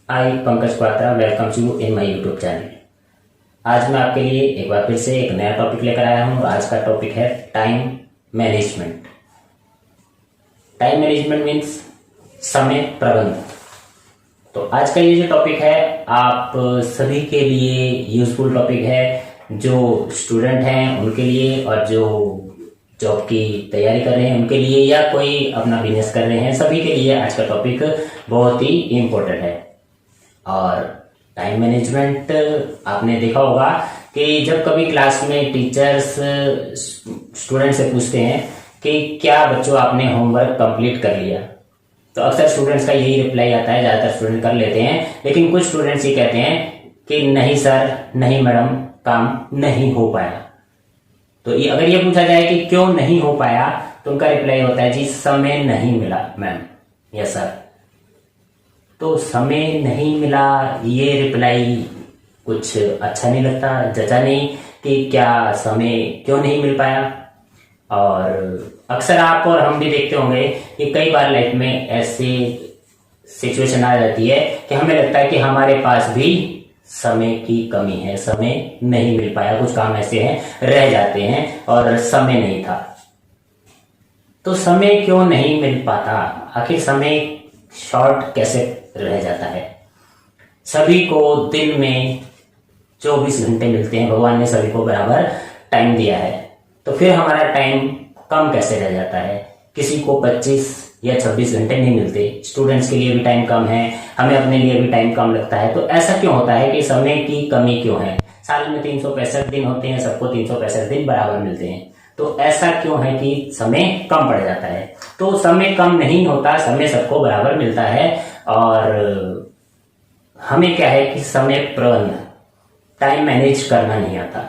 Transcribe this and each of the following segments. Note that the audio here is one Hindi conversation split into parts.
I Pankaj Kwatra welcome you in my YouTube channel. आज मैं आपके लिए एक बार फिर से एक नया टॉपिक लेकर आया हूं। आज का टॉपिक है time management. Time management means समय प्रबंधन। तो आज का ये जो टॉपिक है आप सभी के लिए यूजफुल टॉपिक है, जो स्टूडेंट हैं उनके लिए और जो जॉब की तैयारी कर रहे हैं उनके लिए या कोई अपना बिजनेस कर रहे हैं, सभी के लिए आज का टॉपिक बहुत ही इम्पोर्टेंट है। और टाइम मैनेजमेंट आपने देखा होगा कि जब कभी क्लास में टीचर्स स्टूडेंट से पूछते हैं कि क्या बच्चों आपने होमवर्क कंप्लीट कर लिया, तो अक्सर स्टूडेंट्स का यही रिप्लाई आता है, ज़्यादातर स्टूडेंट कर लेते हैं। लेकिन कुछ स्टूडेंट्स ये कहते हैं कि नहीं सर, नहीं मैडम, काम नहीं हो पाया। तो ये अगर ये पूछा जाए कि क्यों नहीं हो पाया, तो उनका रिप्लाई होता है जी समय नहीं मिला मैम या सर। तो समय नहीं मिला, ये रिप्लाई कुछ अच्छा नहीं लगता, जचा नहीं कि क्या समय क्यों नहीं मिल पाया। और अक्सर आप और हम भी देखते होंगे कि कई बार लाइफ में ऐसी सिचुएशन आ जाती है कि हमें लगता है कि हमारे पास भी समय की कमी है, समय नहीं मिल पाया, कुछ काम ऐसे हैं रह जाते हैं और समय नहीं था। तो समय क्यों नहीं मिल पाता, आखिर समय शॉर्ट कैसे रह जाता है। सभी को दिन में 24 घंटे मिलते हैं, भगवान ने सभी को बराबर टाइम दिया है, तो फिर हमारा टाइम कम कैसे रह जाता है। किसी को 25 या 26 घंटे नहीं मिलते, स्टूडेंट्स के लिए भी टाइम कम है, हमें अपने लिए भी टाइम कम लगता है। तो ऐसा क्यों होता है कि समय की कमी क्यों है। साल में 365 दिन होते हैं, सबको 365 दिन बराबर मिलते हैं, तो ऐसा क्यों है कि समय कम पड़ जाता है। तो समय कम नहीं होता, समय सबको बराबर मिलता है। और हमें क्या है कि समय प्रबंधन, टाइम मैनेज करना नहीं आता।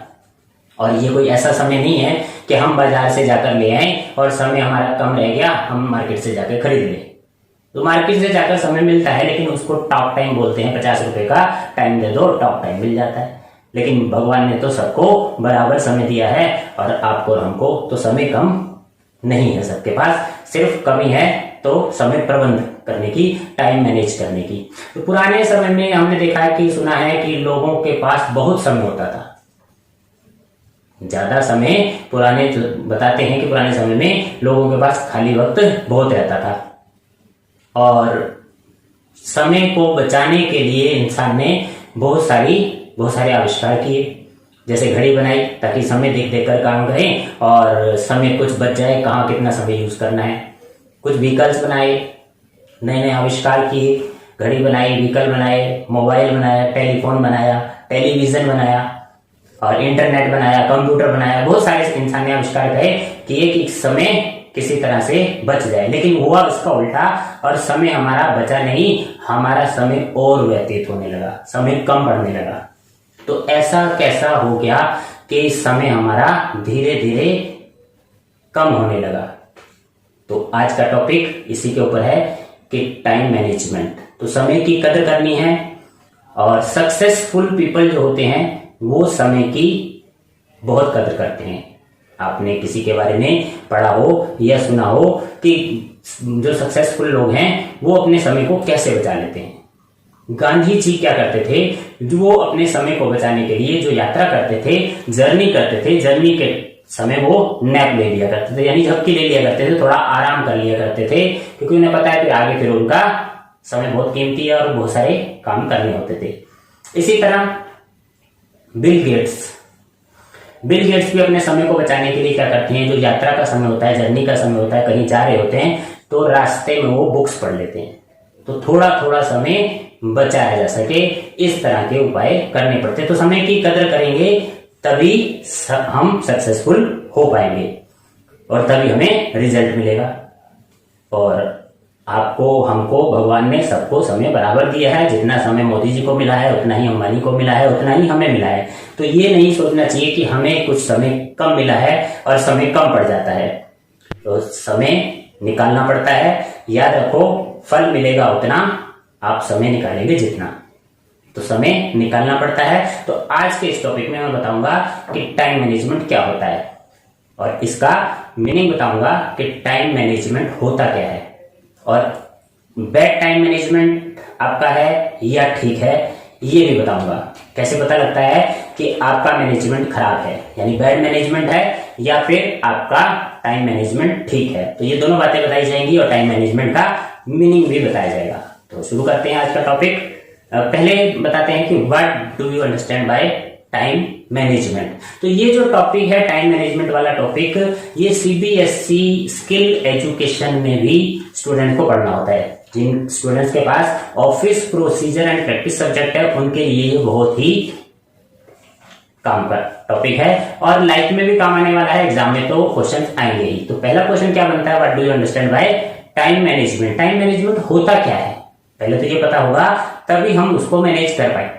और ये कोई ऐसा समय नहीं है कि हम बाजार से जाकर ले आए और समय हमारा कम रह गया, हम मार्केट से जाकर खरीद ले। तो मार्केट से जाकर समय मिलता है, लेकिन उसको टॉक टाइम बोलते हैं। 50 रुपए का टाइम दे दो, टॉक टाइम मिल जाता है। लेकिन भगवान ने तो सबको बराबर समय दिया है, और आपको और हमको तो समय कम नहीं है, सबके पास सिर्फ कमी है तो समय प्रबंध करने की, टाइम मैनेज करने की। तो पुराने समय में हमने देखा है कि सुना है कि लोगों के पास बहुत समय होता था, ज्यादा समय। पुराने बताते हैं कि पुराने समय में लोगों के पास खाली वक्त बहुत रहता था, और समय को बचाने के लिए इंसान ने बहुत सारे आविष्कार किए। जैसे घड़ी बनाई ताकि समय देख देख कर काम करें और समय कुछ बच जाए, कहाँ कितना समय यूज करना है। कुछ व्हीकल्स बनाए, नए नए आविष्कार किए, घड़ी बनाई, व्हीकल बनाए, मोबाइल बनाया, टेलीफोन बनाया, टेलीविजन बनाया और इंटरनेट बनाया, कंप्यूटर बनाया। बहुत सारे इंसान ने आविष्कार किए कि समय किसी तरह से बच जाए। लेकिन हुआ उसका उल्टा, और समय हमारा बचा नहीं, हमारा समय और व्यतीत होने लगा, समय कम बढ़ने लगा। तो ऐसा कैसा हो गया कि समय हमारा धीरे धीरे कम होने लगा। तो आज का टॉपिक इसी के ऊपर है कि टाइम मैनेजमेंट। तो समय की कदर करनी है, और सक्सेसफुल पीपल जो होते हैं वो समय की बहुत कदर करते हैं। आपने किसी के बारे में पढ़ा हो या सुना हो कि जो सक्सेसफुल लोग हैं वो अपने समय को कैसे बचा लेते हैं। गांधी जी क्या करते थे, जो वो अपने समय को बचाने के लिए जो यात्रा करते थे, जर्नी करते थे, जर्नी के समय वो नैप ले लिया करते थे, यानी झपकी ले लिया करते थे, थोड़ा आराम कर लिया करते थे, क्योंकि उन्हें पता है कि आगे फिर उनका समय बहुत कीमती है और बहुत सारे काम करने होते थे। इसी तरह बिल गेट्स भी अपने समय को बचाने के लिए क्या करते हैं, जो यात्रा का समय होता है, जर्नी का समय होता है, कहीं जा रहे होते हैं, तो रास्ते में वो बुक्स पढ़ लेते हैं, तो थोड़ा थोड़ा समय बचाया जा सके, इस तरह के उपाय करने पड़ते हैं। तो समय की कदर करेंगे तभी हम सक्सेसफुल हो पाएंगे और तभी हमें रिजल्ट मिलेगा। और आपको, हमको, भगवान ने सबको समय बराबर दिया है। जितना समय मोदी जी को मिला है उतना ही अंबानी को मिला है, उतना ही हमें मिला है। तो ये नहीं सोचना चाहिए कि हमें कुछ समय कम मिला है और समय कम पड़ जाता है। तो समय निकालना पड़ता है। याद रखो, फल मिलेगा उतना, आप समय निकालेंगे जितना। तो समय निकालना पड़ता है। तो आज के इस टॉपिक में मैं बताऊंगा कि टाइम मैनेजमेंट क्या होता है, और इसका मीनिंग बताऊंगा कि टाइम मैनेजमेंट होता क्या है, और बैड टाइम मैनेजमेंट आपका है या ठीक है, ये भी बताऊंगा। कैसे पता लगता है कि आपका मैनेजमेंट खराब है, यानी बैड मैनेजमेंट है, या फिर आपका टाइम मैनेजमेंट ठीक है। तो ये दोनों बातें बताई जाएंगी और टाइम मैनेजमेंट का मीनिंग भी बताया जाएगा। तो शुरू करते हैं आज का टॉपिक। पहले बताते हैं कि what do you understand by time management. तो ये जो टॉपिक है टाइम मैनेजमेंट वाला टॉपिक, ये सीबीएसई स्किल एजुकेशन में भी स्टूडेंट को पढ़ना होता है। जिन स्टूडेंट्स के पास office procedure and practice subject है उनके लिए ये बहुत ही काम का टॉपिक है और लाइफ में भी काम आने वाला है, एग्जाम में तो क्वेश्चन आएंगे ही। तो पहला क्वेश्चन क्या बनता है, what do you understand by time management. Time management होता क्या है, पहले तो ये पता होगा तभी हम उसको मैनेज कर पाए।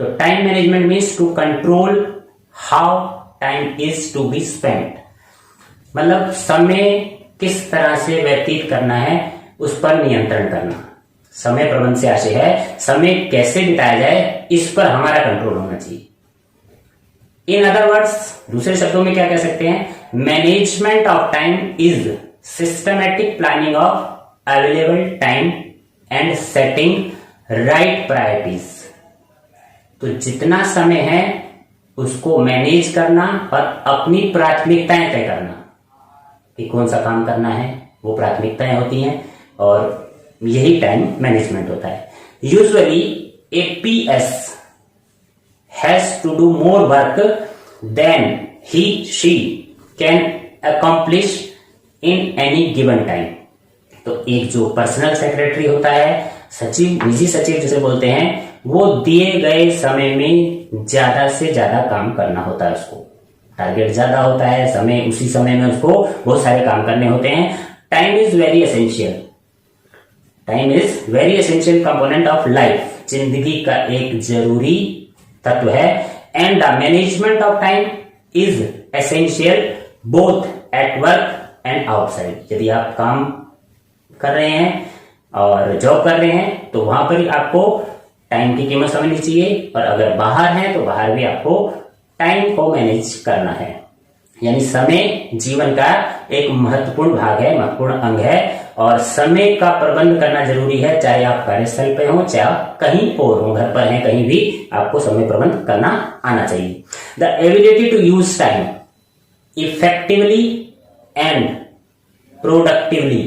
तो time management means to control how time is to be spent, मतलब समय किस तरह से व्यतीत करना है उस पर नियंत्रण करना। समय प्रबंध से आशय है समय कैसे बिताया जाए, इस पर हमारा कंट्रोल होना चाहिए। इन अदर वर्ड्स, दूसरे शब्दों में क्या कह सकते हैं, management of time is systematic planning of available time and setting right priorities. तो जितना समय है उसको मैनेज करना और अपनी प्राथमिकताएं तय करना कि कौन सा काम करना है, वो प्राथमिकताएं होती हैं और यही टाइम मैनेजमेंट होता है। Usually a PS has to do more work than he she can accomplish in any given time. तो एक जो पर्सनल सेक्रेटरी होता है, सचिव, निजी सचिव जिसे बोलते हैं, वो दिए गए समय में ज्यादा से ज्यादा काम करना होता है। उसको टारगेट ज्यादा होता है, समय उसी समय में उसको बहुत सारे काम करने होते हैं। Time is very essential, time is very essential component of life, जिंदगी का एक जरूरी तत्व है। And the management of time is essential both at work and outside. यदि आप काम कर रहे हैं और जॉब कर रहे हैं तो वहां पर आपको टाइम की कीमत समझनी चाहिए, और अगर बाहर हैं तो बाहर भी आपको टाइम को मैनेज करना है। यानी समय जीवन का एक महत्वपूर्ण भाग है, महत्वपूर्ण अंग है, और समय का प्रबंध करना जरूरी है, चाहे आप कार्यस्थल पे हो, चाहे कहीं और हो, घर पर हैं, कहीं भी आपको समय प्रबंध करना आना चाहिए। The ability to use time effectively and productively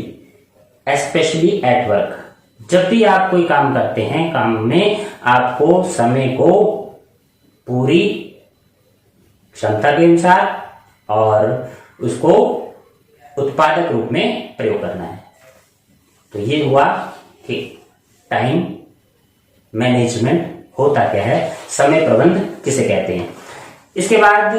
especially at work. जब भी आप कोई काम करते हैं, काम में आपको समय को पूरी क्षमता के अनुसार और उसको उत्पादक रूप में प्रयोग करना है। तो ये हुआ कि टाइम मैनेजमेंट होता क्या है, समय प्रबंध किसे कहते हैं। इसके बाद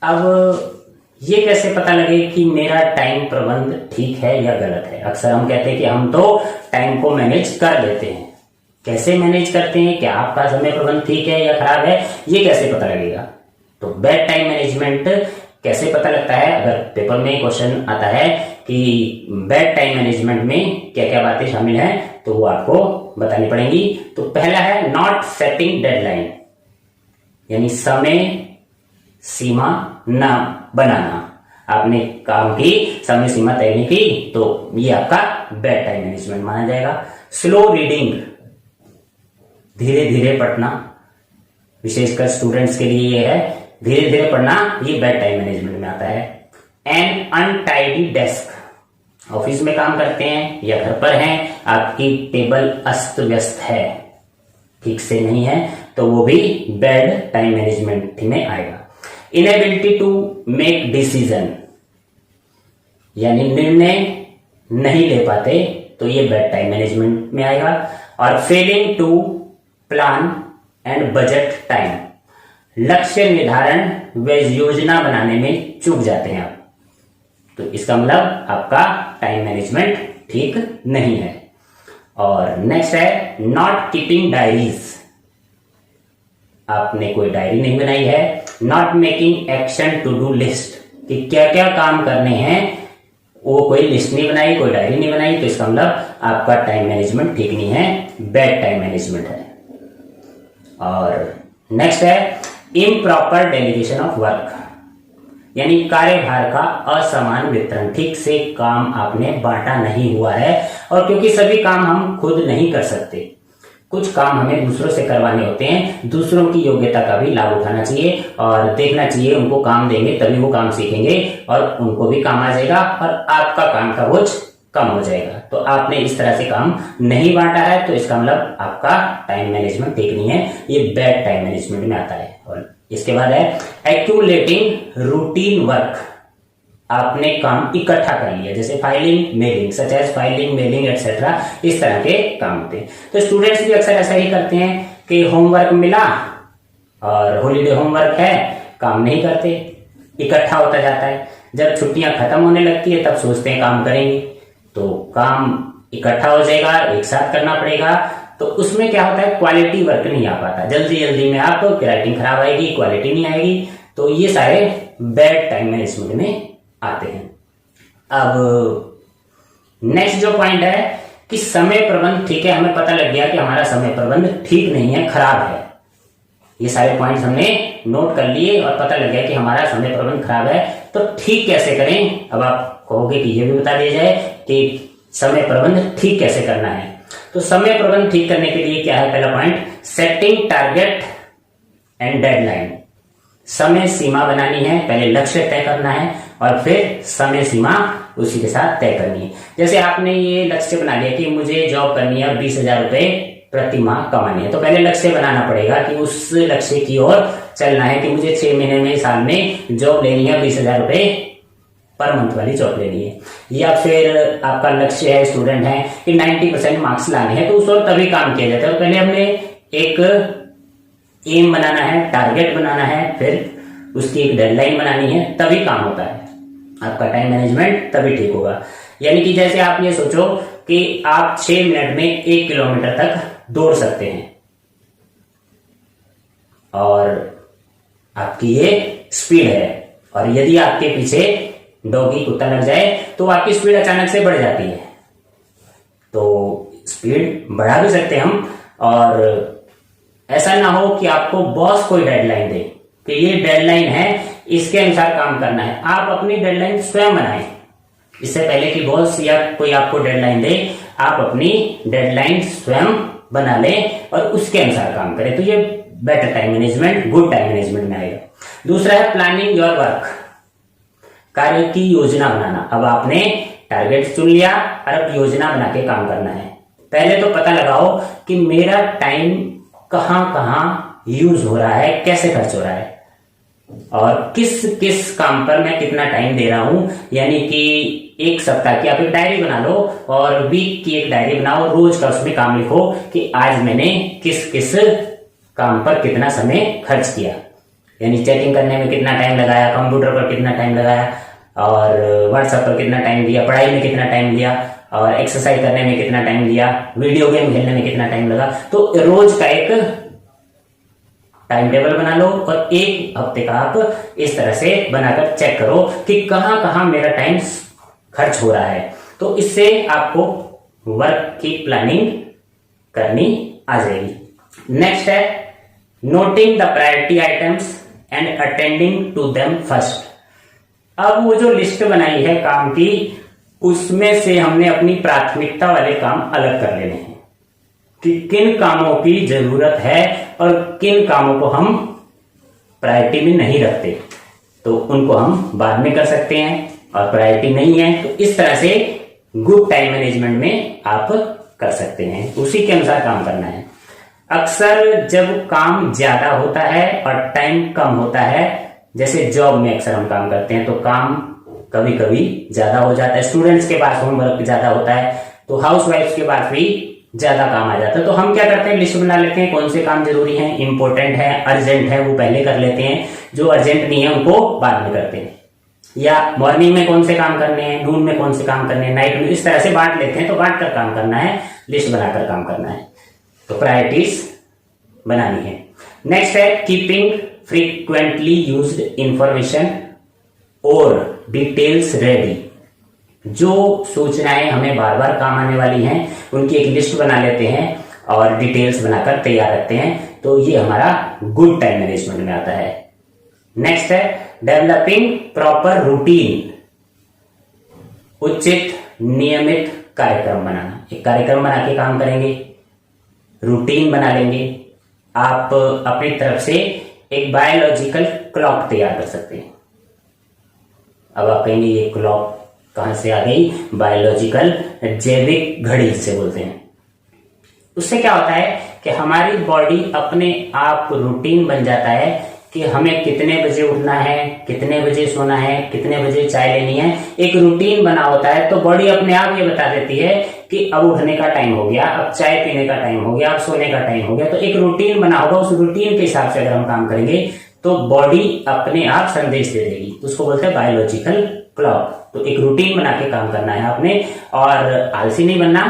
अब ये कैसे पता लगे कि मेरा टाइम प्रबंध ठीक है या गलत है। अक्सर हम कहते हैं कि हम तो टाइम को मैनेज कर लेते हैं। कैसे मैनेज करते हैं, क्या आपका समय प्रबंध ठीक है या खराब है, ये कैसे पता लगेगा। तो बैड टाइम मैनेजमेंट कैसे पता लगता है, अगर पेपर में क्वेश्चन आता है कि बैड टाइम मैनेजमेंट में क्या क्या बातें शामिल हैं, तो वो आपको बतानी पड़ेंगी। तो पहला है नॉट सेटिंग डेडलाइन, यानी समय सीमा न बनाना। आपने काम की समय सीमा तय नहीं की तो ये आपका बैड टाइम मैनेजमेंट माना जाएगा। स्लो रीडिंग, धीरे धीरे पढ़ना, विशेषकर स्टूडेंट्स के लिए ये है, धीरे धीरे पढ़ना, ये बैड टाइम मैनेजमेंट में आता है। एन अनटाइडी डेस्क, ऑफिस में काम करते हैं या घर पर हैं, आपकी टेबल अस्त व्यस्त है, ठीक से नहीं है, तो वो भी बैड टाइम मैनेजमेंट में आएगा। इनएबिलिटी टू मेक डिसीजन, यानी निर्णय नहीं ले पाते, तो ये बैड टाइम मैनेजमेंट में आएगा। और failing to plan and budget time, लक्ष्य निर्धारण व योजना बनाने में चूक जाते हैं आप, तो इसका मतलब आपका टाइम मैनेजमेंट ठीक नहीं है। और नेक्स्ट है नॉट कीपिंग डायरीज, आपने कोई डायरी नहीं बनाई है। Not making action to do list, कि क्या क्या काम करने हैं, वो कोई लिस्ट नहीं बनाई, कोई डायरी नहीं बनाई, तो इसका मतलब आपका टाइम मैनेजमेंट ठीक नहीं है, बैड टाइम मैनेजमेंट है। और नेक्स्ट है इम्प्रॉपर डेलीगेशन ऑफ वर्क, यानी कार्यभार का असमान वितरण, ठीक से काम आपने बांटा नहीं हुआ है। और क्योंकि सभी काम हम खुद नहीं कर सकते, कुछ काम हमें दूसरों से करवाने होते हैं, दूसरों की योग्यता का भी लाभ उठाना चाहिए और देखना चाहिए, उनको काम देंगे तभी वो काम सीखेंगे और उनको भी काम आ जाएगा और आपका काम का बोझ कम हो जाएगा। तो आपने इस तरह से काम नहीं बांटा है, तो इसका मतलब आपका टाइम मैनेजमेंट ठीक नहीं है, ये बैड टाइम मैनेजमेंट में आता है। और इसके बाद है एक्यूमुलेटिंग रूटीन वर्क, आपने काम इकट्ठा कर लिया, जैसे filing mailing, such as filing mailing etcetera, इस तरह के काम होते हैं। तो स्टूडेंट्स भी अक्सर ऐसा ही करते हैं कि होमवर्क मिला और हॉलीडे होमवर्क है, काम नहीं करते, इकट्ठा होता जाता है। जब छुट्टियां खत्म होने लगती है तब सोचते हैं काम करेंगे, तो काम इकट्ठा हो जाएगा, एक साथ करना पड़ेगा, तो उसमें क्या होता है, क्वालिटी वर्क नहीं आ पाता, जल्दी जल्दी में आपको राइटिंग खराब आएगी, क्वालिटी नहीं आएगी। तो ये सारे बैड टाइम मैनेजमेंट में आते हैं। अब नेक्स्ट जो पॉइंट है कि समय प्रबंध, ठीक है, हमें पता लग गया कि हमारा समय प्रबंध ठीक नहीं है, खराब है। ये सारे पॉइंट्स हमने नोट कर लिए और पता लग गया कि हमारा समय प्रबंध खराब है, तो ठीक कैसे करें। अब आप कहोगे कि ये भी बता दिया जाए कि समय प्रबंध ठीक कैसे करना है। तो समय प्रबंध ठीक करने के लिए क्या है, पहला point, setting target and deadline, समय सीमा बनानी है, पहले लक्ष्य तय करना है और फिर समय सीमा उसी के साथ तय करनी है। जैसे आपने ये लक्ष्य बना लिया कि मुझे जॉब करनी है और 20,000 रुपए प्रति माह कमानी है, तो पहले लक्ष्य बनाना पड़ेगा कि उस लक्ष्य की ओर चलना है कि मुझे 6 महीने में, साल में जॉब लेनी है, 20,000 रुपए पर मंथ वाली जॉब लेनी है। या फिर आपका लक्ष्य है, स्टूडेंट है कि 90% मार्क्स लाने हैं, तो उस ओर तभी काम किया जाता है। तो पहले हमने एक एम बनाना है, टारगेट बनाना है, फिर उसकी एक डेडलाइन बनानी है, तभी काम होता है, आपका टाइम मैनेजमेंट तभी ठीक होगा। यानी कि जैसे आप ये सोचो कि आप 6 मिनट में 1 किलोमीटर तक दौड़ सकते हैं और आपकी ये स्पीड है, और यदि आपके पीछे डॉगी कुत्ता लग जाए तो आपकी स्पीड अचानक से बढ़ जाती है। तो स्पीड बढ़ा भी सकते हैं हम, और ऐसा ना हो कि आपको बॉस कोई डेडलाइन दे कि ये डेडलाइन है, इसके अनुसार काम करना है। आप अपनी डेडलाइन स्वयं बनाएं, इससे पहले कि बॉस या कोई आपको डेडलाइन दे, आप अपनी डेडलाइन स्वयं बना लें और उसके अनुसार काम करें। तो ये better time management, good time management में आएगा। दूसरा है प्लानिंग योर वर्क, कार्य की योजना बनाना। अब आपने टारगेट चुन लिया और अब योजना बना के काम करना है। पहले तो पता लगाओ कि मेरा टाइम कहां कहां यूज हो रहा है, कैसे खर्च हो रहा है और किस किस काम पर मैं कितना टाइम दे रहा हूं। यानी कि एक सप्ताह की आप एक डायरी बना लो और वीक की एक डायरी बनाओ, रोज का उसमें काम लिखो कि आज मैंने किस किस काम पर कितना समय खर्च किया। यानी चैटिंग करने में कितना टाइम लगाया, कंप्यूटर पर कितना टाइम लगाया और व्हाट्सएप पर कितना टाइम दिया, पढ़ाई में कितना टाइम दिया और एक्सरसाइज करने में कितना टाइम दिया, वीडियो गेम खेलने में कितना टाइम लगा। तो रोज का एक टाइम टेबल बना लो और एक हफ्ते का आप इस तरह से बनाकर चेक करो कि कहां कहां मेरा टाइम खर्च हो रहा है। तो इससे आपको वर्क की प्लानिंग करनी आ जाएगी। नेक्स्ट है noting the priority items and attending to them first. अब वो जो लिस्ट बनाई है काम की, उसमें से हमने अपनी प्राथमिकता वाले काम अलग कर लेने हैं कि किन कामों की जरूरत है और किन कामों को हम प्रायोरिटी में नहीं रखते, तो उनको हम बाद में कर सकते हैं और प्रायोरिटी नहीं है। तो इस तरह से गुड टाइम मैनेजमेंट में आप कर सकते हैं, उसी के अनुसार काम करना है। अक्सर जब काम ज्यादा होता है और टाइम कम होता है, जैसे जॉब में अक्सर हम काम करते हैं तो काम कभी कभी ज्यादा हो जाता है, स्टूडेंट्स के पास होमवर्क ज्यादा होता है, तो हाउसवाइफ्स के पास भी ज्यादा काम आ जाता है। तो हम क्या करते हैं, लिस्ट बना लेते हैं कौन से काम जरूरी हैं, इंपॉर्टेंट है, अर्जेंट है, वो पहले कर लेते हैं, जो अर्जेंट नहीं है उनको बाद में करते हैं। या मॉर्निंग में कौन से काम करने हैं, नून में कौन से काम करने हैं, नाइट में, इस तरह से बांट लेते हैं। तो बांट कर काम करना है, लिस्ट बनाकर काम करना है, तो प्रायोरिटीज बनानी है। नेक्स्ट है कीपिंग फ्रीक्वेंटली यूज्ड इंफॉर्मेशन और डिटेल्स रेडी। जो सूचनाएं हमें बार बार काम आने वाली हैं उनकी एक लिस्ट बना लेते हैं और डिटेल्स बनाकर तैयार रखते हैं, तो ये हमारा गुड टाइम मैनेजमेंट में आता है। नेक्स्ट है डेवलपिंग प्रॉपर रूटीन, उचित नियमित कार्यक्रम बनाना। एक कार्यक्रम बना के काम करेंगे, रूटीन बना लेंगे, आप अपनी तरफ से एक बायोलॉजिकल क्लॉक तैयार कर सकते हैं। अब आप कहेंगे ये क्लॉक कहां से आ गई? बायोलॉजिकल, जैविक घड़ी जिसे बोलते हैं। उससे क्या होता है कि हमारी बॉडी अपने आप रूटीन बन जाता है कि हमें कितने बजे उठना है, कितने बजे सोना है, कितने बजे चाय लेनी है। एक रूटीन बना होता है तो बॉडी अपने आप ये बता देती है कि अब उठने का टाइम हो गया, अब चाय पीने का टाइम हो गया, अब सोने का टाइम हो गया। तो एक रूटीन बना होगा, उस रूटीन के हिसाब से अगर हम काम करेंगे तो बॉडी अपने आप संदेश दे देगी। उसको बोलते हैं बायोलॉजिकल क्लॉक। तो एक रूटीन बना के काम करना है आपने, और आलसी नहीं बनना,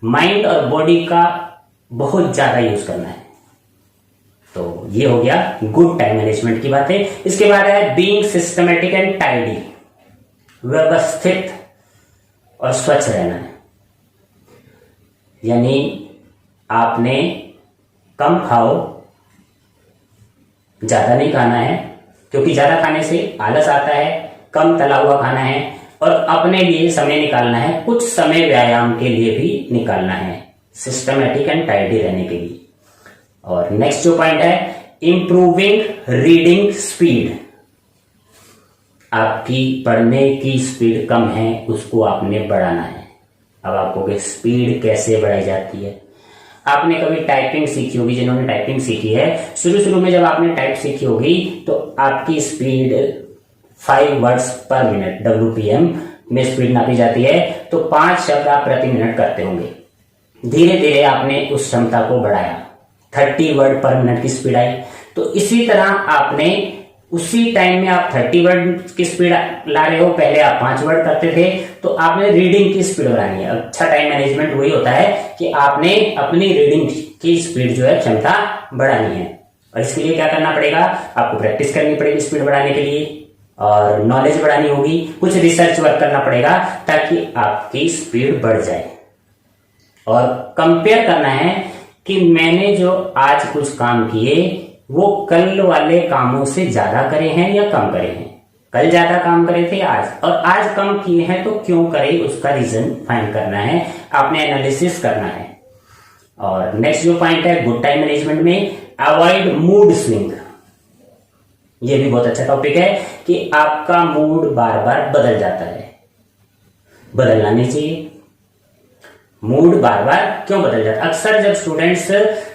माइंड और बॉडी का बहुत ज्यादा यूज करना है। तो ये हो गया गुड टाइम मैनेजमेंट की बातें। इसके बाद है बीइंग सिस्टमेटिक एंड टाइडी, व्यवस्थित और स्वच्छ रहना है। यानी आपने कम खाओ, ज्यादा नहीं खाना है, क्योंकि ज्यादा खाने से आलस आता है। कम तला हुआ खाना है और अपने लिए समय निकालना है, कुछ समय व्यायाम के लिए भी निकालना है, सिस्टमेटिक एंड टाइडी रहने के लिए। और नेक्स्ट जो पॉइंट है इंप्रूविंग रीडिंग स्पीड, आपकी पढ़ने की स्पीड कम है, उसको आपने बढ़ाना है। अब आपको स्पीड कैसे बढ़ाई जाती है? आपने कभी टाइपिंग सीखी होगी, जिन्होंने टाइपिंग सीखी है, शुरू शुरू में जब आपने टाइप सीखी होगी तो आपकी स्पीड 5 वर्ड्स पर मिनट WPM में स्पीड नापी जाती है। तो 5 शब्द आप प्रति मिनट करते होंगे। धीरे धीरे आपने उस क्षमता को बढ़ाया, 30 वर्ड पर मिनट की स्पीड आई। तो इसी तरह आपने उसी टाइम में आप 30 वर्ड की स्पीड ला रहे हो, पहले आप 5 वर्ड करते थे, तो आपने रीडिंग की स्पीड बढ़ानी है। अच्छा टाइम मैनेजमेंट वही होता है कि आपने अपनी रीडिंग की स्पीड जो है क्षमता बढ़ानी है। और इसके लिए क्या करना पड़ेगा? आपको प्रैक्टिस करनी पड़ेगी स्पीड बढ़ाने के लिए, और नॉलेज बढ़ानी होगी, कुछ रिसर्च वर्क करना पड़ेगा ताकि आपकी स्पीड बढ़ जाए। और कंपेयर करना है कि मैंने जो आज कुछ काम किए वो कल वाले कामों से ज्यादा करे हैं या कम करे हैं। कल ज्यादा काम करे थे आज, और आज कम किए हैं तो क्यों करे, उसका रीजन फाइंड करना है, आपने एनालिसिस करना है। और नेक्स्ट जो पॉइंट है गुड टाइम मैनेजमेंट में, अवॉइड मूड स्विंग। ये भी बहुत अच्छा टॉपिक है कि आपका मूड बार बार बदल जाता है, बदलना नहीं चाहिए। मूड बार बार क्यों बदल जाता है? अक्सर जब स्टूडेंट्स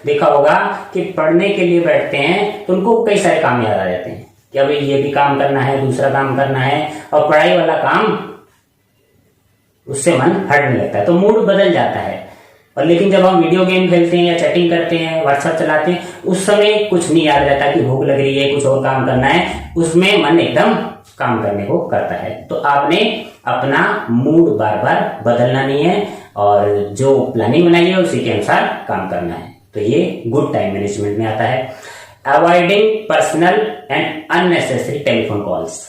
देखा होगा कि पढ़ने के लिए बैठते हैं तो उनको कई सारे काम याद आ जाते हैं कि अभी ये भी काम करना है, दूसरा काम करना है, और पढ़ाई वाला काम उससे मन हटने लगता है, तो मूड बदल जाता है। और लेकिन जब हम वीडियो गेम खेलते हैं या चैटिंग करते हैं, व्हाट्सएप चलाते हैं, उस समय कुछ नहीं याद रहता कि भूख लग रही है, कुछ और काम करना है, उसमें मन एकदम काम करने को करता है। तो आपने अपना मूड बार बार बदलना नहीं है, और जो प्लानिंग बनाई है उसी के अनुसार काम करना है। तो ये गुड टाइम मैनेजमेंट में आता है। Avoiding personal and unnecessary telephone calls,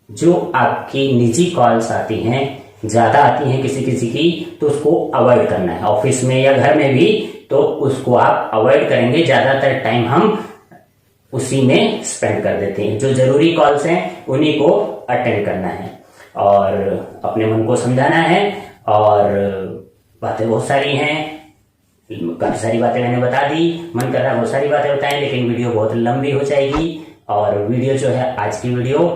जो आपकी निजी कॉल्स आती हैं, ज्यादा आती हैं किसी किसी की, तो उसको अवॉइड करना है। ऑफिस में या घर में भी तो उसको आप अवॉइड करेंगे। ज्यादातर टाइम हम उसी में स्पेंड कर देते हैं। जो जरूरी कॉल्स हैं उन्हीं को अटेंड करना है, और अपने मन को समझाना है। और बातें बहुत सारी हैं, काफी सारी बातें मैंने बता दी, मन कर रहा है बहुत सारी बातें बताएं, लेकिन वीडियो बहुत लंबी हो जाएगी। और वीडियो जो है आज की वीडियो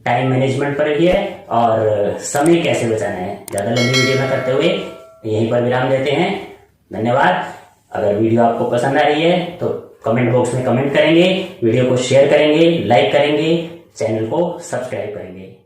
टाइम मैनेजमेंट पर ही है, और समय कैसे बचाना है। ज्यादा लंबी वीडियो न करते हुए यहीं पर विराम देते हैं। धन्यवाद। अगर वीडियो आपको पसंद आ रही है तो कमेंट बॉक्स में कमेंट करेंगे, वीडियो को शेयर करेंगे, लाइक करेंगे, चैनल को सब्सक्राइब करेंगे।